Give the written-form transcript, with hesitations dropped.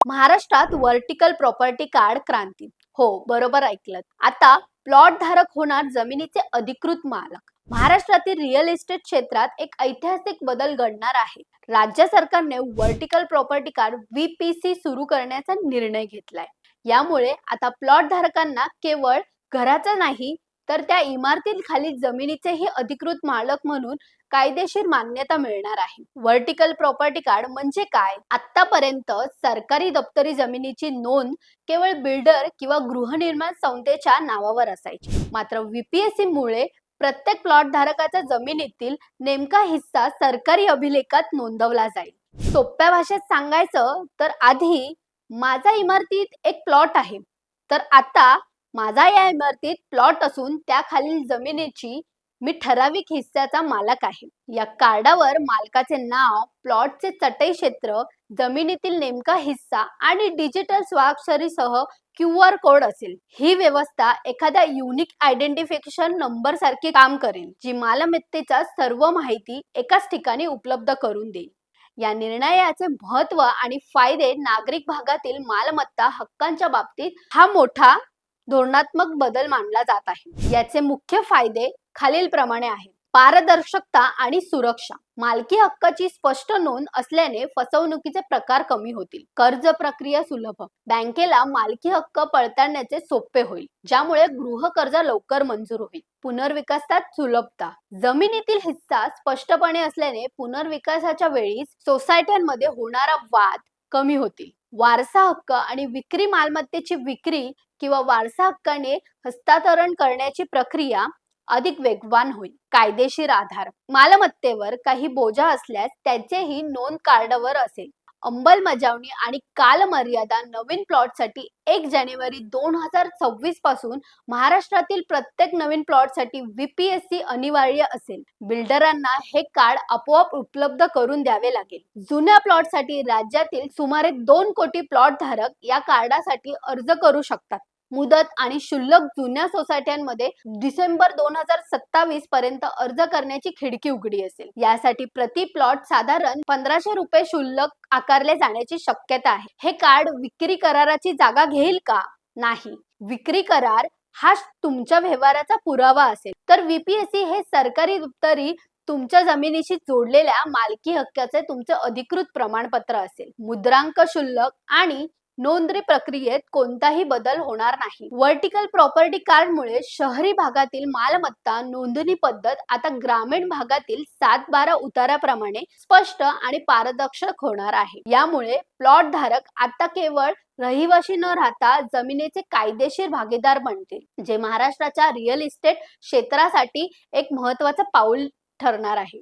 महाराष्ट्रात vertical property card क्रांती. हो, बरोबर ऐकलत. आता प्लॉट धारक होणार जमिनीचे अधिकृत मालक. महाराष्ट्रातील रिअल इस्टेट क्षेत्रात एक ऐतिहासिक बदल घडणार आहे. राज्य सरकारने व्हर्टिकल प्रॉपर्टी कार्ड व्हीपीसी सुरू करण्याचा निर्णय घेतलाय. यामुळे आता प्लॉट धारकांना केवळ घराचा नाही तर त्या इमारतीखाली जमिनीचेही अधिकृत मालक म्हणून कायदेशीर मान्यता मिळणार आहे. व्हर्टिकल प्रॉपर्टी कार्ड म्हणजे काय? आतापर्यंत सरकारी दप्तरी जमिनीची नोंद केवळ बिल्डर किंवा गृहनिर्माण संस्थेच्या नावावर असायची. मात्र व्हीपीएससी मुळे प्रत्येक प्लॉट धारकाच्या जमिनीतील नेमका हिस्सा सरकारी अभिलेखात नोंदवला जाईल. सोप्या भाषेत सांगायचं तर आधी माझा इमारतीत एक प्लॉट आहे, तर आता माझा या इमारतीत प्लॉट असून त्याखालील जमिनीची मी ठराविक हिस्साचा मालक आहे. या कार्डावर मालकाचे नाव, प्लॉटचे चटई क्षेत्र, जमिनीतील नेमका हिस्सा आणि डिजिटल स्वाक्षरीसह QR कोड असेल. ही व्यवस्था एखाद्या युनिक आयडेंटिफिकेशन नंबर सारखी काम करेल, जी मालमत्तेचा सर्व माहिती एकाच ठिकाणी उपलब्ध करून देईल. या निर्णयाचे महत्त्व आणि फायदे नागरिक भागातील मालमत्ता हक्कांच्या बाबतीत हा मोठा धोरणात्मक बदल मानला जात आहे. याचे मुख्य फायदे खालीलप्रमाणे आहेत. पारदर्शकता आणि सुरक्षा. मालकी हक्काची स्पष्ट नोंद असल्याने फसवणुकीचे प्रकार कमी होतील. कर्ज प्रक्रिया सुलभ. बँकेला मालकी हक्क पडताळण्याचे सोपे होईल, ज्यामुळे गृह कर्ज लवकर मंजूर होईल. पुनर्विकासात सुलभता. जमिनीतील हिस्सा स्पष्टपणे असल्याने पुनर्विकासाच्या वेळी सोसायट्यांमध्ये होणारा वाद कमी होतील. वारसा हक्क आणि विक्री. मालमत्तेची विक्री किंवा वारसा हक्काने हस्तांतरण करण्याची प्रक्रिया अधिक वेगवान होईल. कायदेशीर आधार. मालमत्तेवर काही बोजा असल्यास त्याचेही नोंद कार्डवर असेल. अंमलबजावणी आणि कालमर्यादा. नवीन प्लॉटसाठी 1 जानेवारी 2026 पासून महाराष्ट्रातील प्रत्येक नवीन प्लॉटसाठी व्हीपीएससी अनिवार्य असेल. बिल्डरांना हे कार्ड आपोआप उपलब्ध करून द्यावे लागेल. जुन्या प्लॉटसाठी राज्यातील सुमारे 2 कोटी प्लॉट धारक या कार्डासाठी अर्ज करू शकतात. मुदत आणि शुल्क. जुन्या सोसायट्यांमध्ये डिसेंबर 2027 पर्यंत अर्ज करण्याची खिडकी उघडी असेल. यासाठी प्रति प्लॉट साधारण 1500 रुपये शुल्क आकारले जाण्याची शक्यता आहे. हे कार्ड विक्री कराराची जागा घेईल का? नाही. विक्री करार हा तुमच्या व्यवहाराचा पुरावा असेल, तर व्हीपीएससी हे सरकारी दप्तरी तुमच्या जमिनीशी जोडलेल्या मालकी हक्काचे तुमचे अधिकृत प्रमाणपत्र असेल. मुद्रांक शुल्क आणि नोंदणी प्रक्रियेत कोणताही बदल होणार नाही. व्हर्टिकल प्रॉपर्टी कार्डमुळे शहरी भागातील मालमत्ता नोंदणी पद्धत आता ग्रामीण भागातील 7/12 उताराप्रमाणे स्पष्ट आणि पारदर्शक होणार आहे. यामुळे प्लॉट धारक आता केवळ रहिवासी न राहता जमिनीचे कायदेशीर भागीदार बनतील, जे महाराष्ट्राच्या रिअल इस्टेट क्षेत्रासाठी एक महत्त्वाचं पाऊल ठरणार आहे.